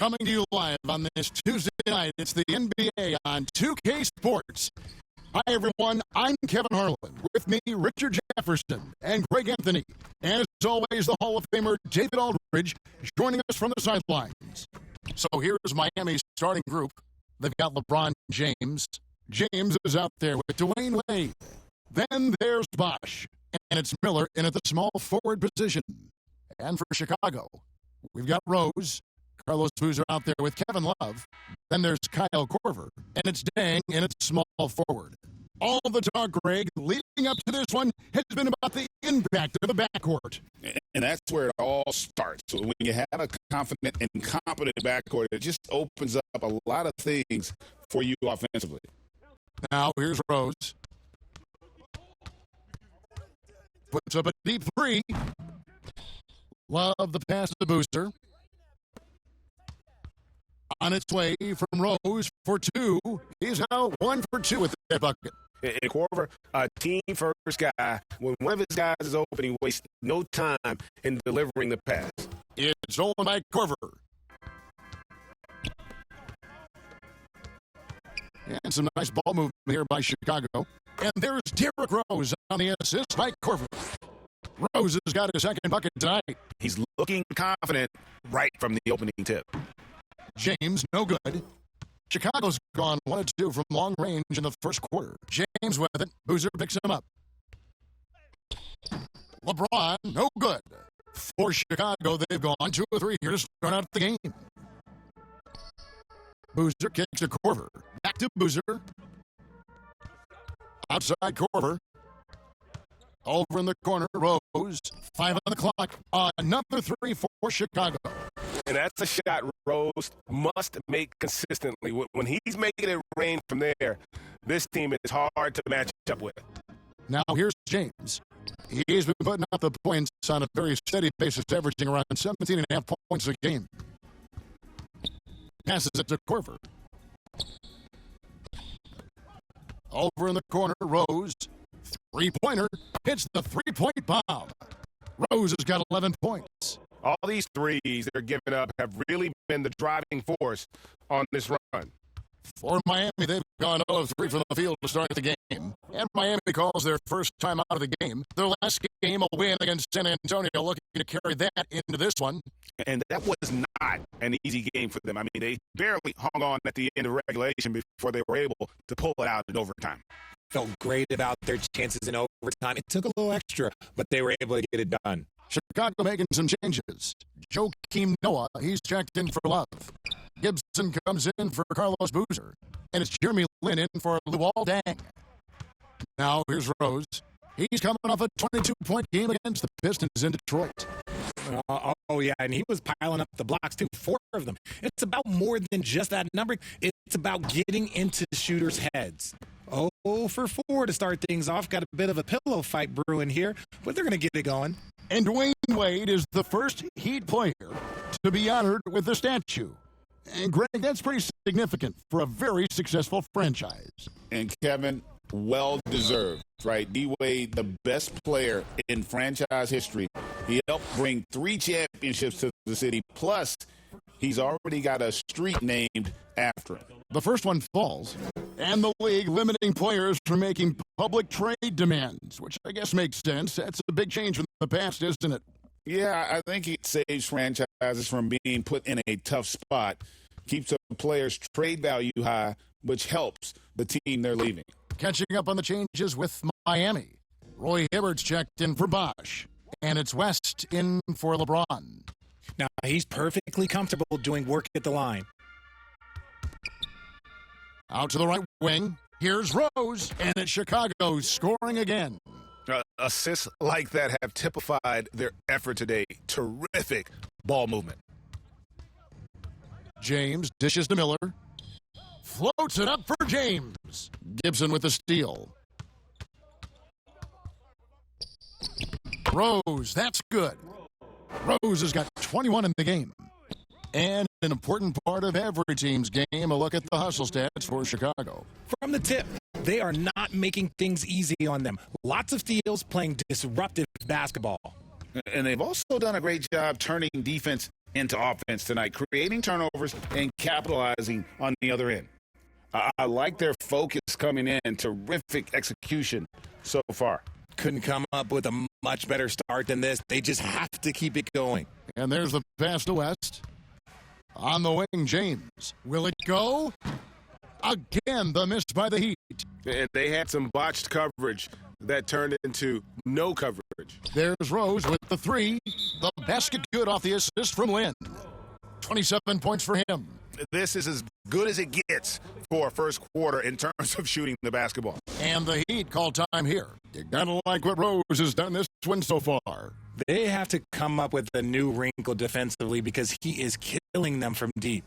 Coming to you live on this Tuesday night, it's the NBA on 2K Sports. Hi, everyone. I'm Kevin Harlan. With me, Richard Jefferson and Greg Anthony. And as always, the Hall of Famer David Aldridge joining us from the sidelines. So here's Miami's starting group. They've got LeBron James. James is out there with Dwayne Wade. Then there's Bosh. And it's Miller in at the small forward position. And for Chicago, we've got Rose. Carlos Boozer out there with Kevin Love. Then there's Kyle Korver. And it's Deng in its small forward. All the talk, Greg, leading up to this one has been about the impact of the backcourt. And that's where it all starts. So when you have a confident and competent backcourt, it just opens up a lot of things for you offensively. Now, here's Rose. Puts up a deep three. Love the pass to Booster. On its way from Rose for two. He's now 1 for 2 with that bucket. And Korver, a team-first guy. When one of his guys is open, he wastes no time in delivering the pass. It's stolen by Korver. And some nice ball movement here by Chicago. And there's Derrick Rose on the assist by Korver. Rose has got his second bucket tonight. He's looking confident right from the opening tip. James, no good. Chicago's gone 1-2 from long range in the first quarter. James with it. Boozer picks him up. LeBron, no good. For Chicago, they've gone 2 or 3 here to start out the game. Boozer kicks to Korver. Back to Boozer. Outside Korver. Over in the corner, Rose. 5 on the clock. Another 3 for Chicago. And that's a shot Rose must make consistently. When he's making it rain from there, this team is hard to match up with. Now here's James. He's been putting out the points on a very steady basis, averaging around 17.5 points a game. Passes it to Korver. Over in the corner, Rose. Three-pointer. Hits the three-point bomb. Rose has got 11 points. All these threes they're giving up have really been the driving force on this run. For Miami, they've gone 0 of 3 from the field to start the game. And Miami calls their first time out of the game. Their last game, a win against San Antonio, looking to carry that into this one. And that was not an easy game for them. I mean, they barely hung on at the end of regulation before they were able to pull it out in overtime. Felt great about their chances in overtime. It took a little extra, but they were able to get it done. Chicago making some changes. Joakim Noah, he's checked in for Love. Gibson comes in for Carlos Boozer. And it's Jeremy Lin in for Luol Deng. Now here's Rose. He's coming off a 22-point game against the Pistons in Detroit. Oh, yeah, and he was piling up the blocks, too, 4 of them. It's about more than just that number. It's about getting into shooters' heads. 0 for 4 to start things off. Got a bit of a pillow fight brewing here, but they're going to get it going. And Dwayne Wade is the first Heat player to be honored with the statue. And Greg, that's pretty significant for a very successful franchise. And Kevin, well-deserved, right? D-Wade, the best player in franchise history. He helped bring 3 championships to the city, plus he's already got a street named after him. The first one falls, and the league limiting players from making public trade demands, which I guess makes sense. That's a big change from the past, isn't it? Yeah, I think it saves franchises from being put in a tough spot, keeps the players' trade value high, which helps the team they're leaving. Catching up on the changes with Miami. Roy Hibbert's checked in for Bosh, and it's West in for LeBron. Now, he's perfectly comfortable doing work at the line. Out to the right wing. Here's Rose, and it's Chicago scoring again. Assists like that have typified their effort today. Terrific ball movement. James dishes to Miller. Floats it up for James. Gibson with the steal. Rose, that's good. Rose has got 21 in the game. And an important part of every team's game, a look at the hustle stats for Chicago. From the tip, they are not making things easy on them. Lots of steals, playing disruptive basketball. And they've also done a great job turning defense into offense tonight, creating turnovers and capitalizing on the other end. I like their focus coming in. Terrific execution so far. Couldn't come up with a much better start than this. They just have to keep it going. And there's the pass to West. On the wing, James. Will it go? Again, the miss by the Heat. And they had some botched coverage that turned into no coverage. There's Rose with the three. The basket good off the assist from Lynn. 27 points for him. This is as good as it gets for first quarter in terms of shooting the basketball. And the Heat call time here. You gotta like what Rose has done this win so far. They have to come up with a new wrinkle defensively because he is killing them from deep.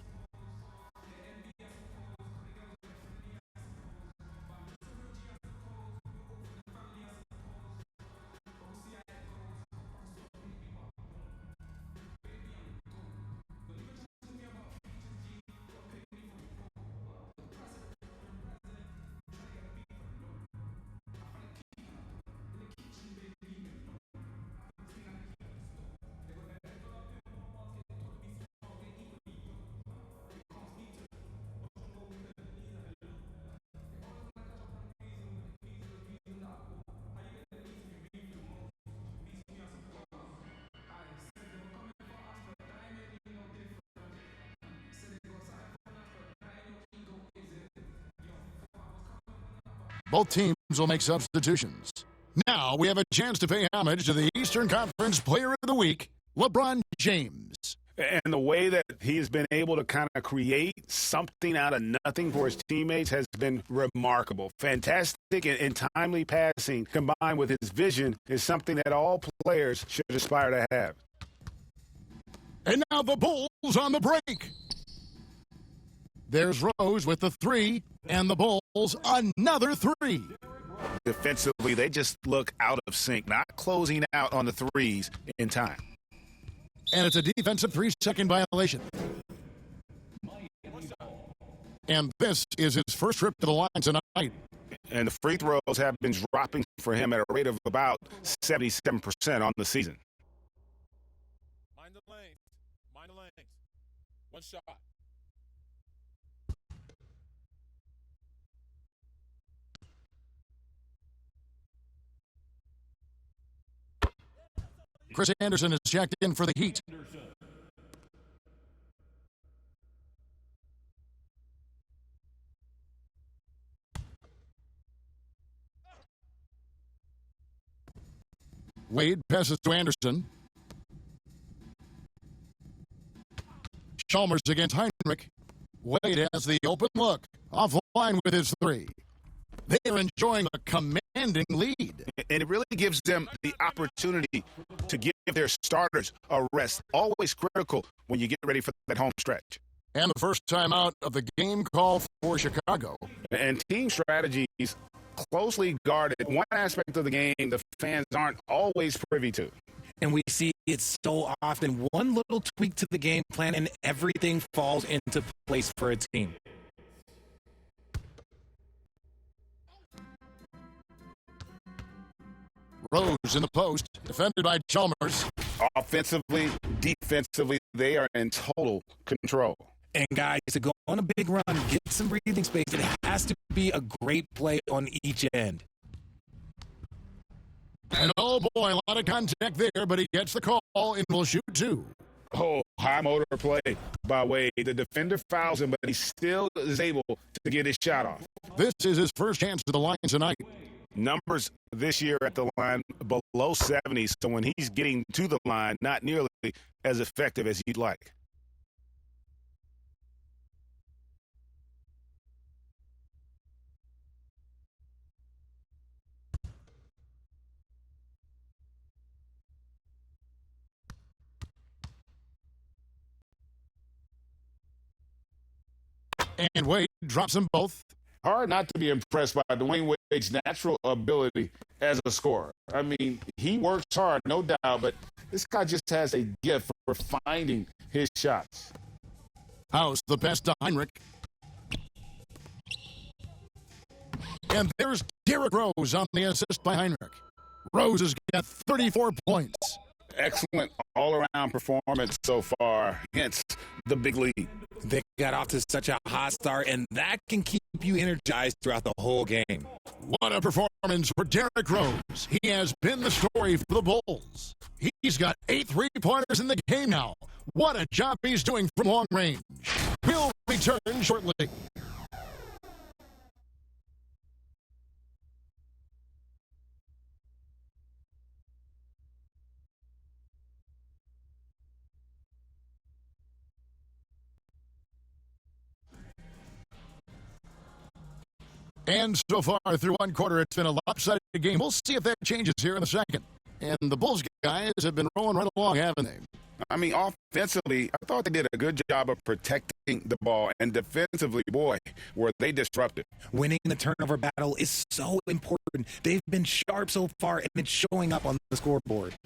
Both teams will make substitutions. Now we have a chance to pay homage to the Eastern Conference Player of the Week, LeBron James. And the way that he has been able to kind of create something out of nothing for his teammates has been remarkable. Fantastic and timely passing combined with his vision is something that all players should aspire to have. And now the Bulls on the break. There's Rose with the three, and the Bulls another three. Defensively, they just look out of sync, not closing out on the threes in time. And it's a defensive 3-second violation. And this is his first trip to the line tonight. And the free throws have been dropping for him at a rate of about 77% on the season. Mind the lane. Mind the lane. One shot. Chris Anderson is checked in for the Heat. Wade passes to Anderson. Chalmers against Heinrich. Wade has the open look. Offline with his three. They are enjoying a commanding lead. And it really gives them the opportunity to give their starters a rest. Always critical when you get ready for that home stretch. And the first time out of the game call for Chicago. And team strategies closely guarded. One aspect of the game the fans aren't always privy to. And we see it so often. One little tweak to the game plan and everything falls into place for a team. Rose in the post, defended by Chalmers. Offensively, defensively, they are in total control. And guys, to go on a big run, get some breathing space, it has to be a great play on each end. And oh boy, a lot of contact there, but he gets the call and will shoot two. Oh, high motor play by Wade. The defender fouls him, but he still is able to get his shot off. This is his first chance to the line tonight. Numbers this year at the line below 70, so when he's getting to the line, not nearly as effective as you'd like. And Wade drops them both. Hard not to be impressed by Dwayne Wade's natural ability as a scorer. I mean, he works hard, no doubt, but this guy just has a gift for finding his shots. House, the pass to Heinrich. And there's Derrick Rose on the assist by Heinrich. Rose has got 34 points. excellent all-around performance so far against the big lead. They got off to such a hot start, and that can keep you energized throughout the whole game. What a performance for Derrick Rose. He has been the story for the Bulls. He's got 8 3-pointers in the game now. What a job he's doing from long range. We'll return shortly. And so far through one quarter, it's been a lopsided game. We'll see if that changes here in a second. And the Bulls guys have been rolling right along, haven't they? I mean, offensively, I thought they did a good job of protecting the ball. And defensively, boy, were they disruptive. Winning the turnover battle is so important. They've been sharp so far, and it's showing up on the scoreboard.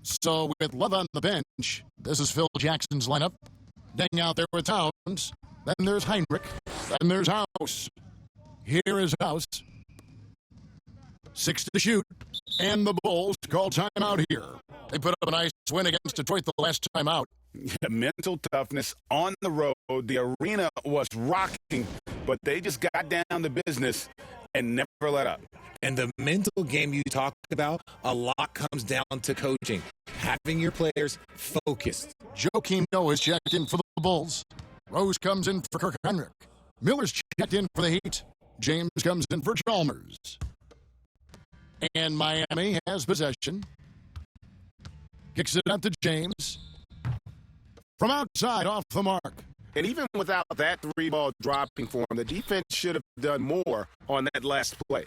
So with Love on the bench, this is Phil Jackson's lineup. Then out there with Towns. Then there's Heinrich. Then there's House. Here is House. 6 to shoot. And the Bulls call timeout here. They put up a nice win against Detroit the last time out. Mental toughness on the road. The arena was rocking, but they just got down to business and never let up. And the mental game you talk about, a lot comes down to coaching. Having your players focused. Joakim Noah is checked in for the Bulls. Rose comes in for Kirk Heinrich. Miller's checked in for the Heat. James comes in for Chalmers. And Miami has possession. Kicks it out to James. From outside, off the mark. And even without that 3-ball dropping for him, the defense should have done more on that last play.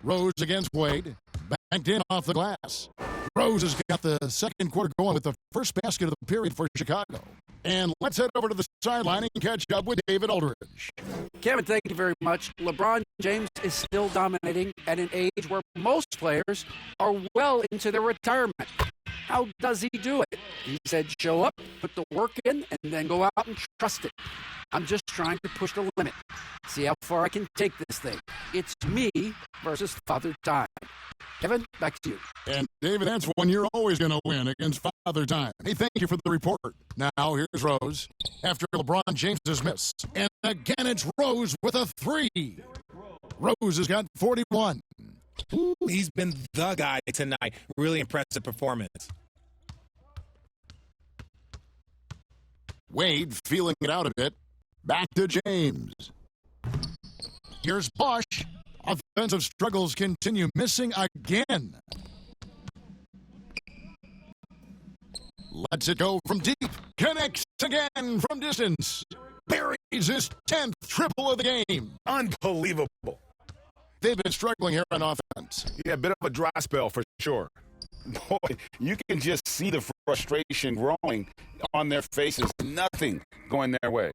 Rose against Wade. Backed in off the glass. Rose has got the second quarter going with the first basket of the period for Chicago. And let's head over to the sideline and catch up with David Aldridge. Kevin, thank you very much. LeBron James is still dominating at an age where most players are well into their retirement. How does he do it? He said, show up, put the work in, and then go out and trust it. I'm just trying to push the limit. See how far I can take this thing. It's me versus Father Time. Kevin, back to you. And David, that's when you're always going to win against Father Time. Hey, thank you for the report. Now here's Rose after LeBron James has missed. And again, it's Rose with a 3. Rose has got 41. Ooh, he's been the guy tonight. Really impressive performance. Wade feeling it out a bit. Back to James. Here's Bosch. Offensive struggles continue, missing again. Lets it go from deep. Connects again from distance. Buries his 10th triple of the game. Unbelievable. They've been struggling here on offense. Yeah, a bit of a dry spell for sure. Boy, you can just see the frustration growing on their faces. Nothing going their way.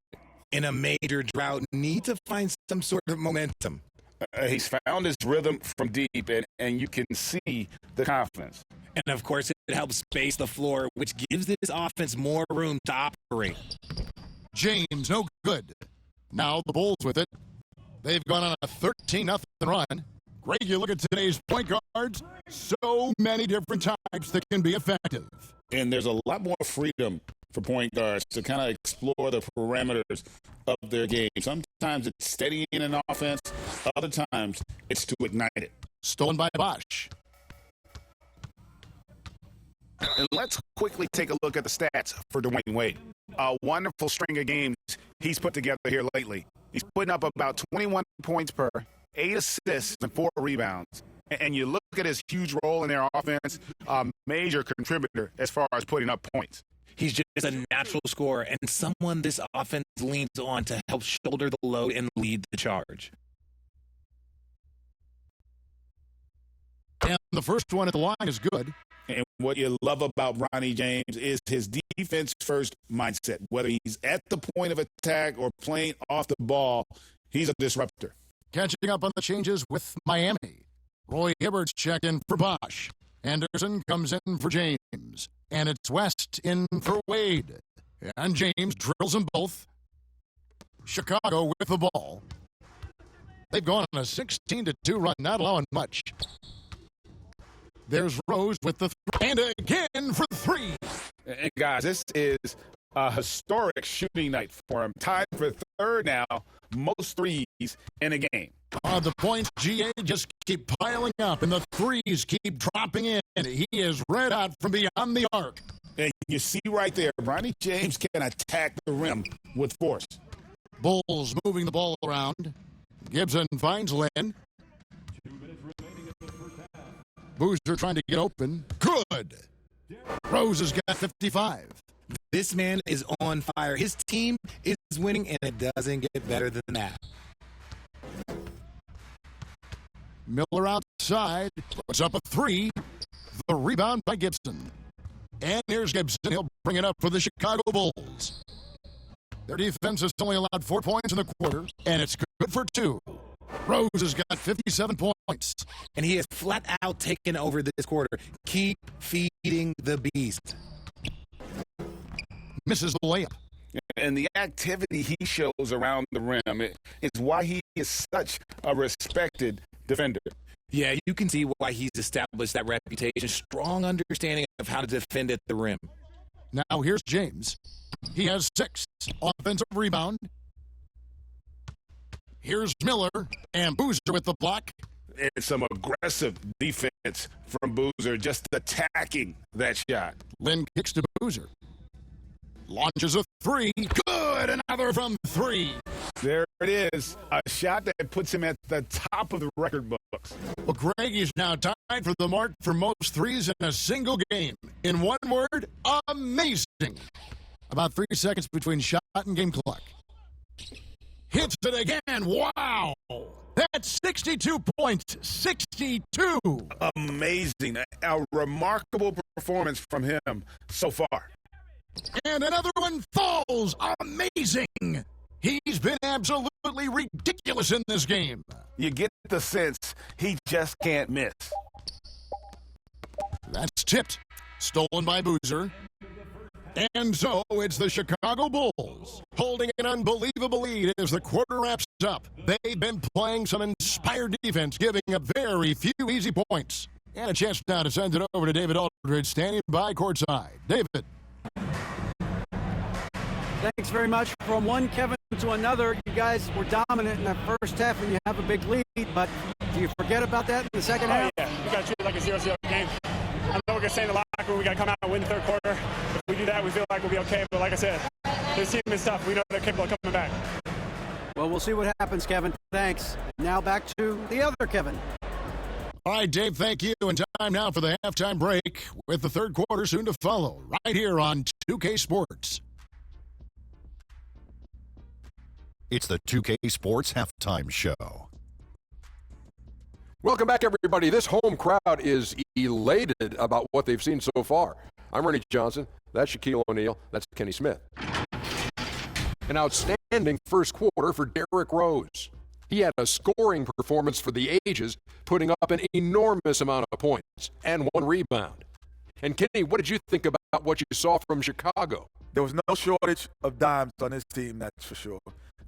In a major drought, need to find some sort of momentum. He's found his rhythm from deep, and you can see the confidence. And, of course, it helps space the floor, which gives this offense more room to operate. James, no good. Now the Bulls with it. They've gone on a 13-0 run. Greg, you look at today's point guards, so many different types that can be effective. And there's a lot more freedom for point guards to kind of explore the parameters of their game. Sometimes it's steadying an offense. Other times it's to ignite it. Stolen by Bosch. And let's quickly take a look at the stats for Dwayne Wade. A wonderful string of games he's put together here lately. He's putting up about 21 points per, 8 assists, and 4 rebounds. And you look at his huge role in their offense, a major contributor as far as putting up points. He's just a natural scorer and someone this offense leans on to help shoulder the load and lead the charge. And the first one at the line is good. And what you love about Ronnie James is his defense-first mindset. Whether he's at the point of attack or playing off the ball, he's a disruptor. Catching up on the changes with Miami. Roy Hibbert's checked in for Bosch. Anderson comes in for James. And it's West in for Wade. And James drills them both. Chicago with the ball. They've gone on a 16-2 run, not allowing much. There's Rose with the and again for three. And guys, this is a historic shooting night for him. Tied for third now, most threes in a game. The points, GA, just keep piling up, and the threes keep dropping in. He is red hot from beyond the arc. And you see right there, Bronny James can attack the rim with force. Bulls moving the ball around. Gibson finds Lynn. Boozer trying to get open. Good. Rose has got 55. This man is on fire. His team is winning, and it doesn't get better than that. Miller outside. Puts up a three. The rebound by Gibson. And here's Gibson. He'll bring it up for the Chicago Bulls. Their defense has only allowed 4 points in the quarter, and it's good for 2. Rose has got 57 points. And he has flat out taken over this quarter. Keep feeding the beast. Misses the layup. And the activity he shows around the rim is why he is such a respected defender. Yeah, you can see why he's established that reputation. Strong understanding of how to defend at the rim. Now here's James. He has 6. Offensive rebound. Here's Miller, and Boozer with the block. It's some aggressive defense from Boozer, just attacking that shot. Lynn kicks to Boozer. Launches a 3. Good! Another from 3. There it is. A shot that puts him at the top of the record books. Well, Greg is now tied for the mark for most threes in a single game. In one word, amazing. About 3 seconds between shot and game clock. Hits it again. Wow. That's 62 points. 62. Amazing. A remarkable performance from him so far. And another one falls. Amazing. He's been absolutely ridiculous in this game. You get the sense he just can't miss. That's tipped. Stolen by Boozer. And so it's the Chicago Bulls holding an unbelievable lead as the quarter wraps up. They've been playing some inspired defense, giving up very few easy points. And a chance now to send it over to David Aldridge, standing by courtside. David. Thanks very much. From one Kevin to another, you guys were dominant in the first half and you have a big lead, but do you forget about that in the second half? Yeah, we got to treat it like a 0-0 game. I know we're going to stay in the locker room. We got to come out and win the third quarter. If we do that, we feel like we'll be okay. But like I said, this team is tough. We know they're capable of coming back. Well, we'll see what happens, Kevin. Thanks. Now back to the other Kevin. All right, Dave, thank you. And time now for the halftime break with the third quarter soon to follow right here on 2K Sports. It's the 2K Sports Halftime Show. Welcome back, everybody. This home crowd is elated about what they've seen so far. I'm Ernie Johnson. That's Shaquille O'Neal. That's Kenny Smith. An outstanding first quarter for Derrick Rose. He had a scoring performance for the ages, putting up an enormous amount of points and 1 rebound. And Kenny, what did you think about what you saw from Chicago? There was no shortage of dimes on this team, that's for sure.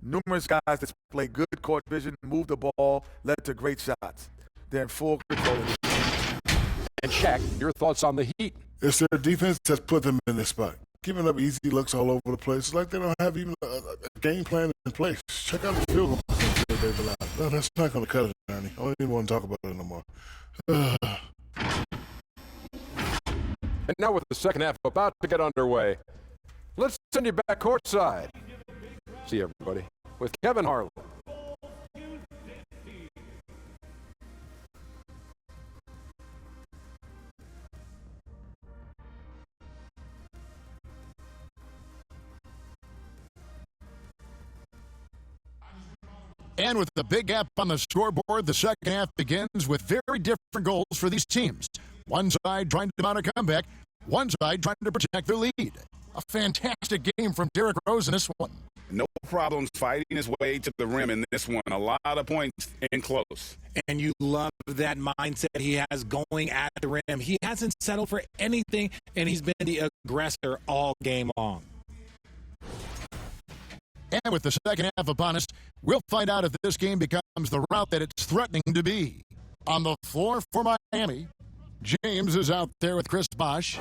Numerous guys that play good court vision, move the ball, led to great shots. They're in full control of this game. And Shaq, your thoughts on the Heat? It's their defense that's put them in this spot. Giving up easy looks all over the place. It's like they don't have even a game plan in place. Check out the field goal they've allowed. No, that's not going to cut it, Ernie. I don't even want to talk about it no more. And now with the second half about to get underway, let's send you back courtside. See you, everybody, with Kevin Harlan. And with the big gap on the scoreboard, the second half begins with very different goals for these teams. One side trying to mount a comeback, one side trying to protect their lead. A fantastic game from Derrick Rose in this one. No problems fighting his way to the rim in this one. A lot of points in close. And you love that mindset he has going at the rim. He hasn't settled for anything, and he's been the aggressor all game long. And with the second half upon us, we'll find out if this game becomes the route that it's threatening to be. On the floor for Miami, James is out there with Chris Bosh.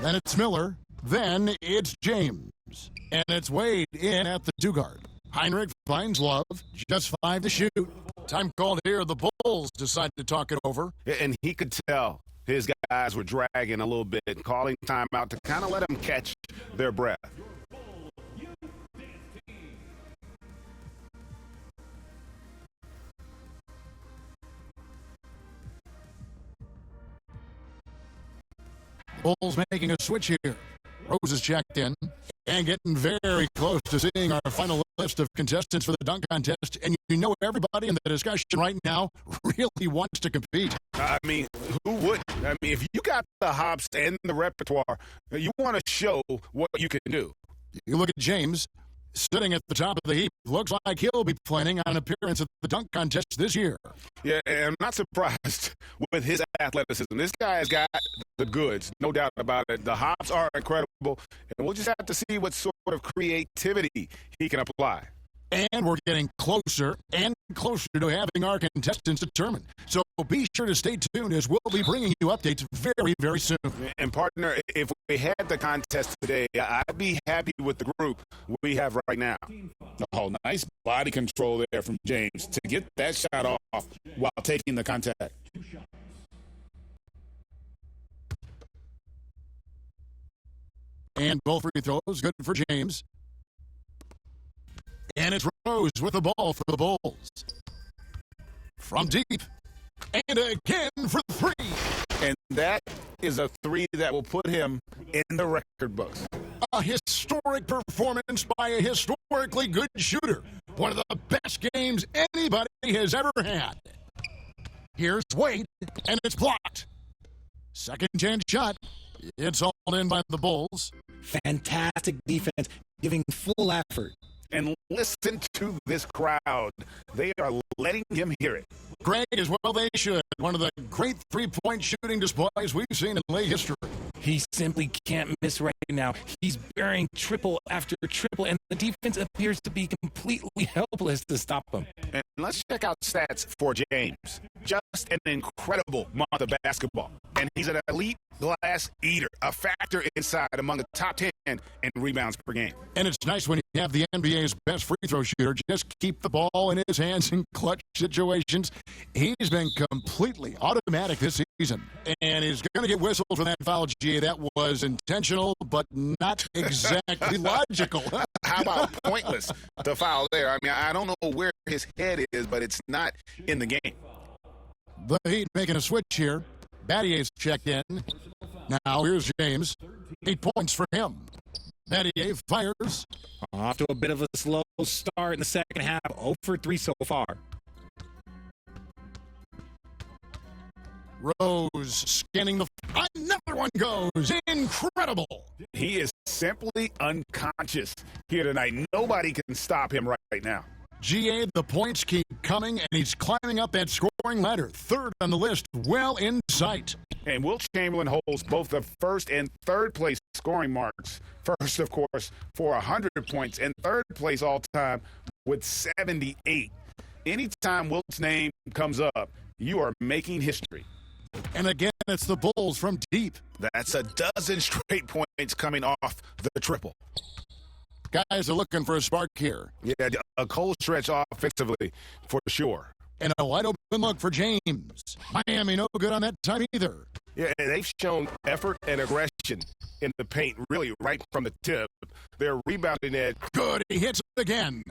Then it's Miller. Then it's James. And it's Wade in at the 2-guard. Heinrich finds Love. Just 5 to shoot. Time called here. The Bulls decide to talk it over. And he could tell his guys were dragging a little bit, calling timeout to kind of let them catch their breath. Bulls making a switch here. Rose is checked in and getting very close to seeing our final list of contestants for the dunk contest. And you know everybody in the discussion right now really wants to compete. I mean, who wouldn't? I mean, if you got the hops and the repertoire, you want to show what you can do. You look at James sitting at the top of the heap. Looks like he'll be planning on an appearance at the dunk contest this year. Yeah, and I'm not surprised with his athleticism. This guy's got the goods, no doubt about it. The hops are incredible, and we'll just have to see what sort of creativity he can apply. And we're getting closer and closer to having our contestants determined. So be sure to stay tuned as we'll be bringing you updates very, very soon. And partner, if we had the contest today, I'd be happy with the group we have right now. Oh, nice body control there from James to get that shot off while taking the contact. And both free throws good for James. And it's Rose with the ball for the Bulls. From deep. And again for 3. And that is a 3 that will put him in the record books. A historic performance by a historically good shooter. One of the best games anybody has ever had. Here's Wade, and it's blocked. Second chance shot. It's all in by the Bulls. Fantastic defense, giving full effort. And listen to this crowd. They are letting him hear it. Greg, as well they should. One of the great three-point shooting displays we've seen in late history. He simply can't miss right now. He's burying triple after triple, and the defense appears to be completely helpless to stop him. And let's check out stats for James. Just an incredible month of basketball. And he's an elite glass eater, a factor inside among the top 10 in rebounds per game. And it's nice when you have the NBA's best free throw shooter just keep the ball in his hands in clutch situations. He's been completely automatic this season. And he's going to get whistled for that foul, G. That was intentional, but not exactly logical. How about pointless, the foul there? I mean, I don't know where his head is, but it's not in the game. The Heat making a switch here. Battier's checked in. Now here's James. 8 points for him. Battier fires. Off to a bit of a slow start in the second half. 0 for 3 so far. Rose scanning the... Another one goes. Incredible. He is simply unconscious here tonight. Nobody can stop him right now. GA, the points keep coming, and he's climbing up that scoring ladder. Third on the list, well in sight. And Wilt Chamberlain holds both the first and third place scoring marks. First, of course, for 100 points, and third place all-time with 78. Anytime Wilt's name comes up, you are making history. And again, it's the Bulls from deep. That's a dozen straight points coming off the triple. Guys are looking for a spark here. Yeah, a cold stretch offensively for sure. And a wide open look for James. Miami no good on that time either. Yeah, they've shown effort and aggression in the paint, really right from the tip. They're rebounding it. Good, he hits it again.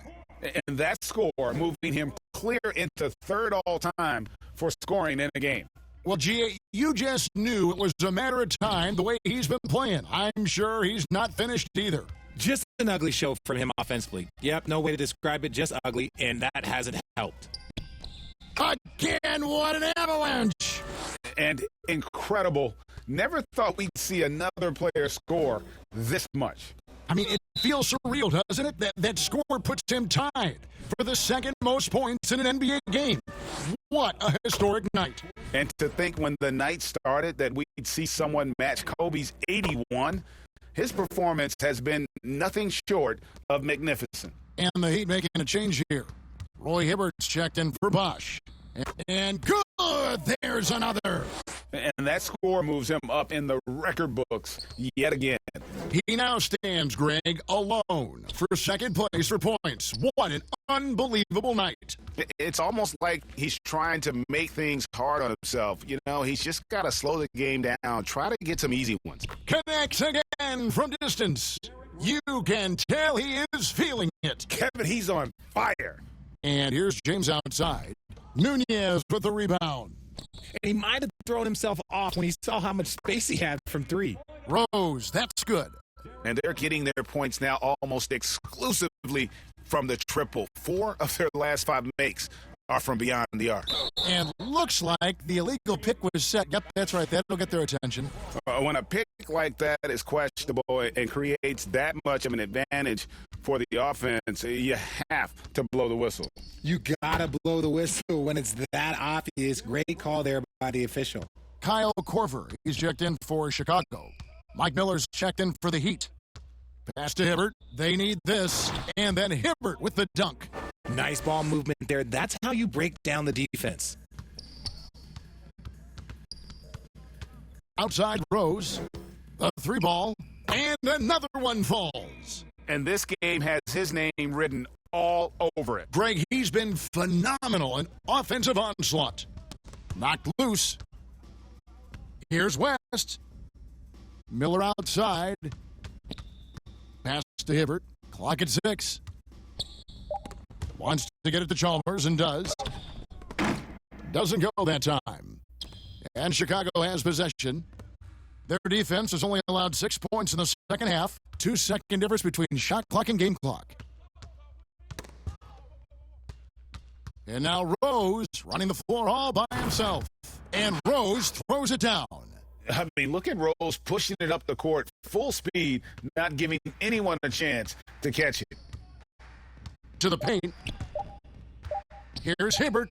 And that score moving him clear into third all-time for scoring in a game. Well, G.A., you just knew it was a matter of time the way he's been playing. I'm sure he's not finished either. Just an ugly show from him offensively. Yep, no way to describe it, just ugly, and that hasn't helped. Again, what an avalanche! And incredible. Never thought we'd see another player score this much. I mean, it feels surreal, doesn't it? That score puts him tied for the second most points in an NBA game. What a historic night. And to think when the night started that we'd see someone match Kobe's 81, his performance has been nothing short of magnificent. And the Heat making a change here. Roy Hibbert's checked in for Bosch. And good! There's another. And that score moves him up in the record books yet again. He now stands, Greg, alone for second place for points. What an unbelievable night. It's almost like he's trying to make things hard on himself. You know, he's just got to slow the game down. Try to get some easy ones. Connects again from distance. You can tell he is feeling it. Kevin, he's on fire. And here's James outside. Nunez with the rebound. And he might have thrown himself off when he saw how much space he had from three. Rose, that's good. And they're getting their points now almost exclusively from the triple. 4 of their last 5 makes are from beyond the arc. And looks like the illegal pick was set. Yep, that's right. That'll get their attention. When a pick like that is questionable and creates that much of an advantage for the offense, you have to blow the whistle. You gotta blow the whistle when it's that obvious. Great call there by the official. Kyle Korver, he's checked in for Chicago. Mike Miller's checked in for the Heat. Pass to Hibbert. They need this. And then Hibbert with the dunk. Nice ball movement there. That's how you break down the defense. Outside Rose. The 3 ball. And another one falls. And this game has his name written all over it. Greg, he's been phenomenal in offensive onslaught. Knocked loose. Here's West. Miller outside. Pass to Hibbert. Clock at 6. Wants to get it to Chalmers and does. Doesn't go that time. And Chicago has possession. Their defense has only allowed 6 points in the second half. 2-second difference between shot clock and game clock. And now Rose running the floor all by himself. And Rose throws it down. I mean, look at Rose pushing it up the court full speed, not giving anyone a chance to catch it. To the paint. Here's Hibbert.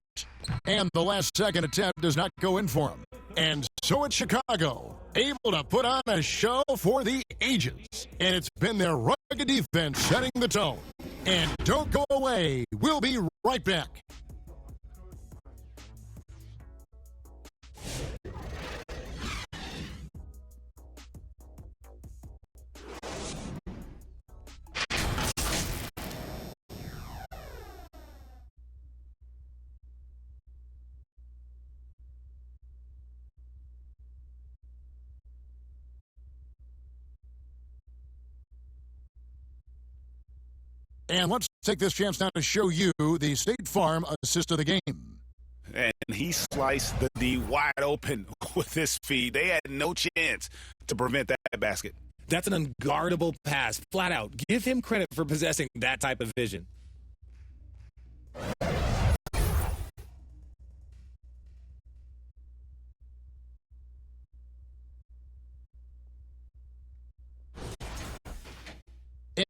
And the last second attempt does not go in for him. And so it's Chicago, able to put on a show for the ages. And it's been their rugged defense setting the tone. And don't go away. We'll be right back. And let's take this chance now to show you the State Farm assist of the game. And he sliced the D wide open with his feet. They had no chance to prevent that basket. That's an unguardable pass, flat out. Give him credit for possessing that type of vision.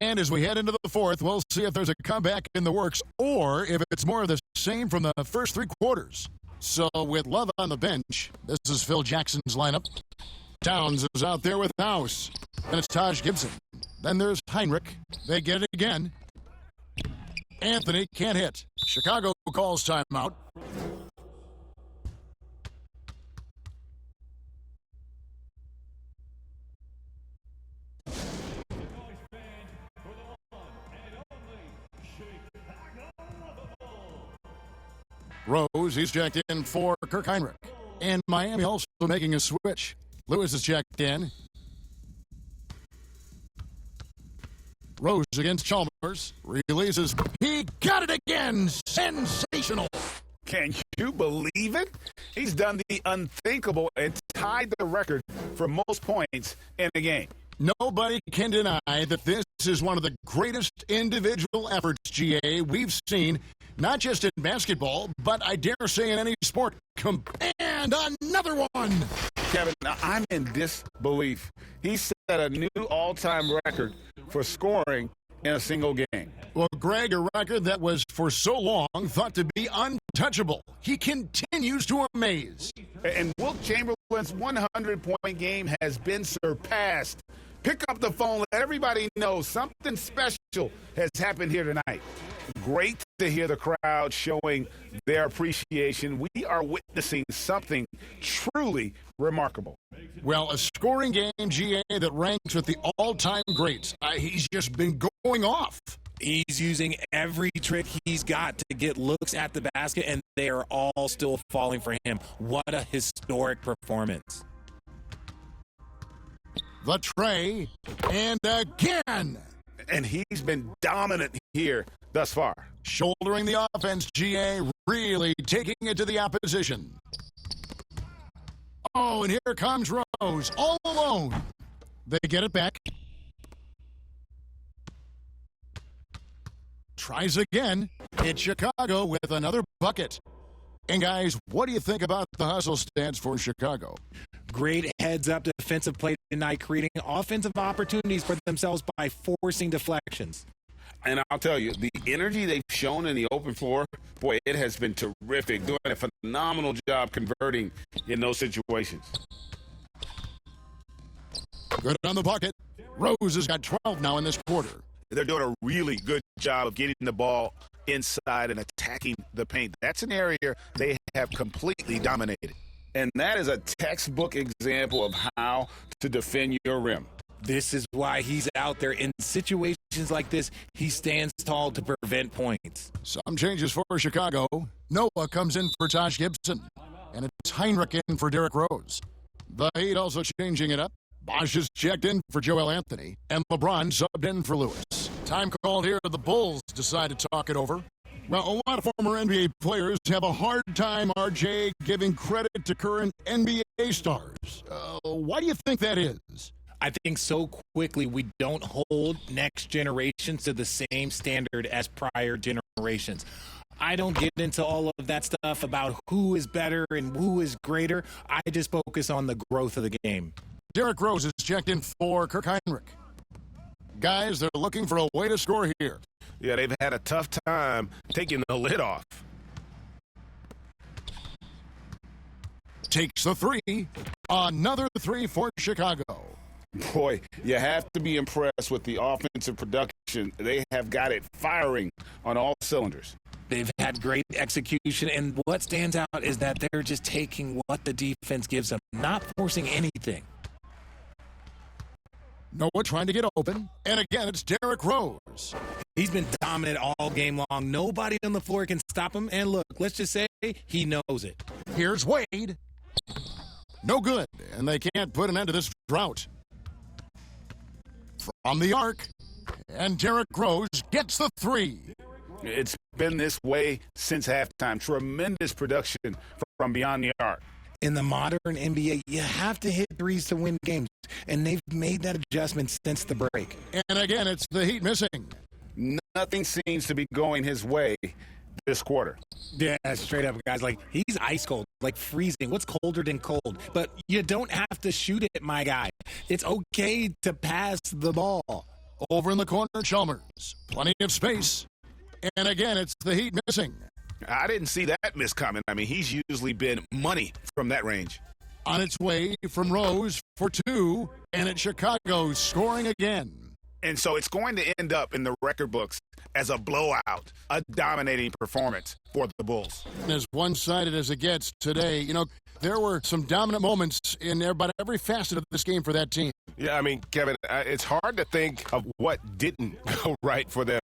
And as we head into the fourth, we'll see if there's a comeback in the works or if it's more of the same from the first 3 quarters. So with Love on the bench, this is Phil Jackson's lineup. Towns is out there with House. Then it's Taj Gibson. Then there's Heinrich. They get it again. Anthony can't hit. Chicago calls timeout. Rose, he's checked in for Kirk Heinrich. And Miami also making a switch. Lewis is checked in. Rose against Chalmers. Releases. He got it again. Sensational. Can you believe it? He's done the unthinkable and tied the record for most points in a game. Nobody can deny that this is one of the greatest individual efforts, GA, we've seen, not just in basketball, but I dare say in any sport. And another one. Kevin, I'm in disbelief. He set a new all-time record for scoring in a single game. Well, Greg, a record that was for so long thought to be untouchable. He continues to amaze. And Wilt Chamberlain's 100-point game has been surpassed Pick up the phone. Let everybody know something special has happened here tonight. Great to hear the crowd showing their appreciation. We are witnessing something truly remarkable. Well, a scoring game, GA, that ranks with the all-time greats. He's just been going off. He's using every trick he's got to get looks at the basket, and they are all still falling for him. What a historic performance. The tray, and again. And he's been dominant here thus far. Shouldering the offense, GA, really taking it to the opposition. Oh, and here comes Rose, all alone. They get it back. Tries again. It's Chicago with another bucket. And guys, what do you think about the hustle stance for Chicago? Great heads-up defensive play tonight, creating offensive opportunities for themselves by forcing deflections. And I'll tell you, the energy they've shown in the open floor, boy, it has been terrific. Doing a phenomenal job converting in those situations. Good on the bucket. Rose has got 12 now in this quarter. They're doing a really good job of getting the ball inside and attacking the paint. That's an area they have completely dominated. And that is a textbook example of how to defend your rim. This is why he's out there. In situations like this, he stands tall to prevent points. Some changes for Chicago. Noah comes in for Taj Gibson. And it's Heinrich in for Derrick Rose. The Heat also changing it up. Bosch is checked in for Joel Anthony. And LeBron subbed in for Lewis. Time called here. The Bulls decide to talk it over. Well, a lot of former NBA players have a hard time, RJ, giving credit to current NBA stars. Why do you think that is? I think so quickly we don't hold next generations to the same standard as prior generations. I don't get into all of that stuff about who is better and who is greater. I just focus on the growth of the game. Derrick Rose is checked in for Kirk Heinrich. Guys, they're looking for a way to score here. Yeah, they've had a tough time taking the lid off. Takes the three. Another three for Chicago. Boy, you have to be impressed with the offensive production. They have got it firing on all cylinders. They've had great execution, and what stands out is that they're just taking what the defense gives them, not forcing anything. Noah trying to get open, and again, it's Derrick Rose. He's been dominant all game long. Nobody on the floor can stop him, and look, let's just say he knows it. Here's Wade. No good, and they can't put an end to this drought. From the arc, and Derrick Rose gets the three. It's been this way since halftime. Tremendous production from beyond the arc. In the modern NBA, you have to hit threes to win games, and they've made that adjustment since the break. And again, it's the Heat missing. Nothing seems to be going his way this quarter. Yeah, straight up, guys. Like, he's ice cold, like freezing. What's colder than cold? But you don't have to shoot it, my guy. It's okay to pass the ball. Over in the corner, Chalmers. Plenty of space. And again, it's the Heat missing. I didn't see that miss coming. I mean, he's usually been money from that range. On its way from Rose for two, and it's Chicago scoring again. And so it's going to end up in the record books as a blowout, a dominating performance for the Bulls. And as one-sided as it gets today, you know, there were some dominant moments in about every facet of this game for that team. Yeah, I mean, Kevin, it's hard to think of what didn't go right for them.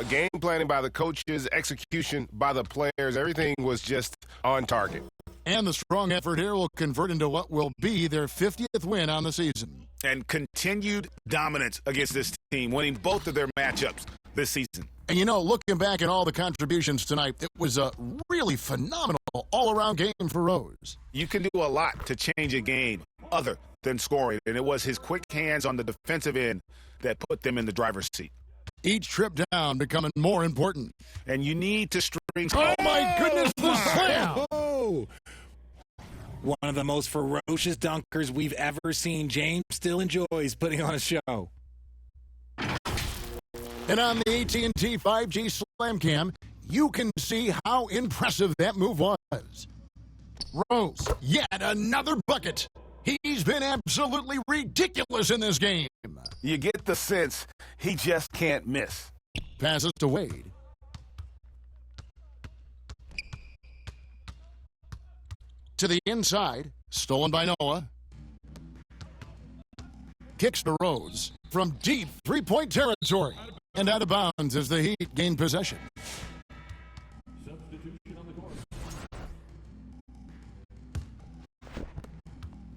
Game planning by the coaches, execution by the players, everything was just on target. And the strong effort here will convert into what will be their 50th win on the season. And continued dominance against this team, winning both of their matchups this season. And, you know, looking back at all the contributions tonight, it was a really phenomenal all-around game for Rose. You can do a lot to change a game other than scoring, and it was his quick hands on the defensive end that put them in the driver's seat. Each trip down becoming more important. And you need to string... Oh, my goodness, the slam! Oh! One of the most ferocious dunkers we've ever seen. James still enjoys putting on a show. And on the AT&T 5G Slam Cam, you can see how impressive that move was. Rose, yet another bucket. He's been absolutely ridiculous in this game. You get the sense he just can't miss. Passes to Wade. To the inside, stolen by Noah. Kicks to Rose from deep three-point territory. And out of bounds as the Heat gain possession.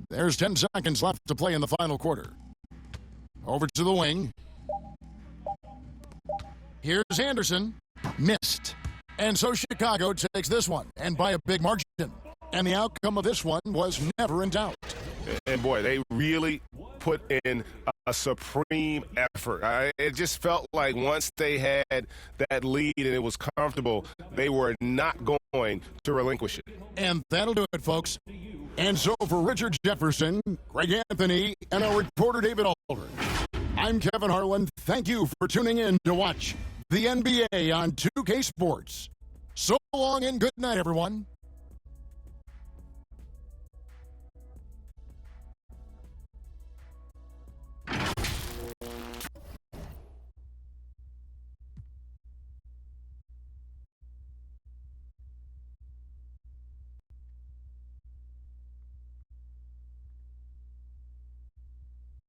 There's 10 seconds left to play in the final quarter. Over to the wing. Here's Anderson. Missed. And so Chicago takes this one, and by a big margin. And the outcome of this one was never in doubt. And boy, they really put in a supreme effort. It just felt like once they had that lead and it was comfortable, they were not going to relinquish it. And that'll do it, folks. And so for Richard Jefferson, Greg Anthony, and our reporter David Aldridge, I'm Kevin Harlan. Thank you for tuning in to watch the NBA on 2K Sports. So long and good night, everyone.